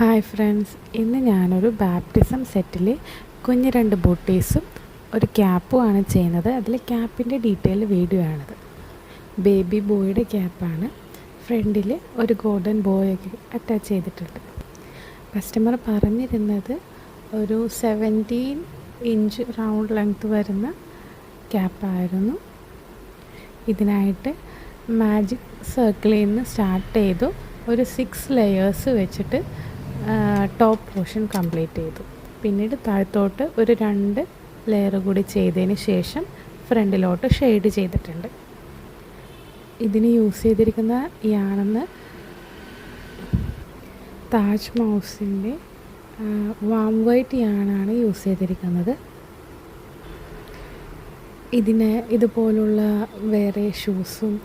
Hi friends, ഇന്ന് ഞാനൊരു baptism സെറ്റിൽ കുഞ്ഞ് 2 ബൂട്ടീസും ഒരു ക്യാപ്പുമാണ് ചെയ്യുന്നത്. അതിൽ ക്യാപ്പിൻ്റെ ഡീറ്റെയിൽ വീഡിയോ ആണിത്. ബേബി ബോയുടെ ക്യാപ്പാണ്. ഫ്രണ്ടിൽ ഒരു ഗോൾഡൻ ബോയൊക്കെ അറ്റാച്ച് ചെയ്തിട്ടുണ്ട്. കസ്റ്റമർ പറഞ്ഞിരുന്നത് ഒരു 17 ഇഞ്ച് റൗണ്ട് ലെങ്ത് വരുന്ന ക്യാപ്പായിരുന്നു. ഇതിനായിട്ട് മാജിക് സർക്കിളിൽ നിന്ന് സ്റ്റാർട്ട് ചെയ്തു ഒരു 6 ലെയേഴ്സ് വെച്ചിട്ട് ടോപ്പ് പോർഷൻ കംപ്ലീറ്റ് ചെയ്തു. പിന്നീട് താഴത്തോട്ട് ഒരു 2 ലെയർ കൂടി ചെയ്തതിന് ശേഷം ഫ്രണ്ടിലോട്ട് ഷെയ്ഡ് ചെയ്തിട്ടുണ്ട്. ഇതിന് യൂസ് ചെയ്തിരിക്കുന്ന യാണെന്ന് താജ് മൗസിൻ്റെ വാം വൈറ്റ് യാണാണ് യൂസ് ചെയ്തിരിക്കുന്നത്. ഇതിന് ഇതുപോലുള്ള വേറെ ഷൂസും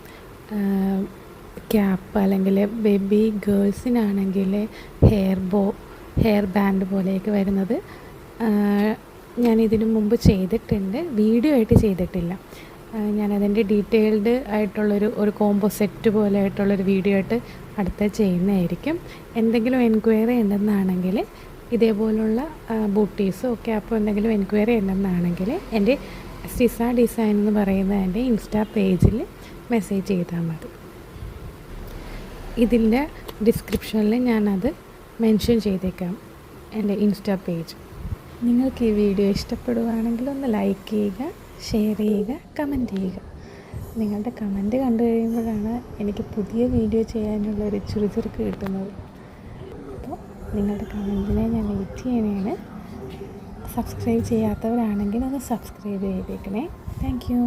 ക്യാപ്പ് അല്ലെങ്കിൽ ബേബി ഗേൾസിനാണെങ്കിൽ ഹെയർ ബാൻഡ് പോലെയൊക്കെ വരുന്നത് ഞാനിതിനു മുമ്പ് ചെയ്തിട്ടുണ്ട്. വീഡിയോ ആയിട്ട് ചെയ്തിട്ടില്ല. ഞാനതിൻ്റെ ഡീറ്റെയിൽഡ് ആയിട്ടുള്ളൊരു കോംബോ സെറ്റ് പോലെ ആയിട്ടുള്ളൊരു വീഡിയോ ആയിട്ട് അടുത്ത ചെയ്യുന്നതായിരിക്കും. എന്തെങ്കിലും എൻക്വയറി ഉണ്ടെന്നാണെങ്കിൽ ഇതേപോലുള്ള ബൂട്ടീസോ ക്യാപ്പോ എന്തെങ്കിലും എൻക്വയറി ഉണ്ടെന്നാണെങ്കിൽ എൻ്റെ സിസ ഡിസൈൻ എന്ന് പറയുന്ന എൻ്റെ ഇൻസ്റ്റാ പേജിൽ മെസ്സേജ് ചെയ്താൽ മതി. ഇതിൻ്റെ ഡിസ്ക്രിപ്ഷനിൽ ഞാനത് മെൻഷൻ ചെയ്തേക്കാം, എൻ്റെ ഇൻസ്റ്റാ പേജ്. നിങ്ങൾക്ക് ഈ വീഡിയോ ഇഷ്ടപ്പെടുകയാണെങ്കിൽ ഒന്ന് ലൈക്ക് ചെയ്യുക, ഷെയർ ചെയ്യുക, കമൻറ്റ് ചെയ്യുക. നിങ്ങളുടെ കമൻറ്റ് കണ്ടു കഴിയുമ്പോഴാണ് എനിക്ക് പുതിയ വീഡിയോ ചെയ്യാനുള്ളൊരു ചുറുചുറുക്ക് കിട്ടുന്നത്. അപ്പോൾ നിങ്ങളുടെ കമൻറ്റിനെ ഞാൻ വെയിറ്റ് ചെയ്യണേണ്. സബ്സ്ക്രൈബ് ചെയ്യാത്തവരാണെങ്കിൽ ഒന്ന് സബ്സ്ക്രൈബ് ചെയ്തേക്കണേ. Thank you.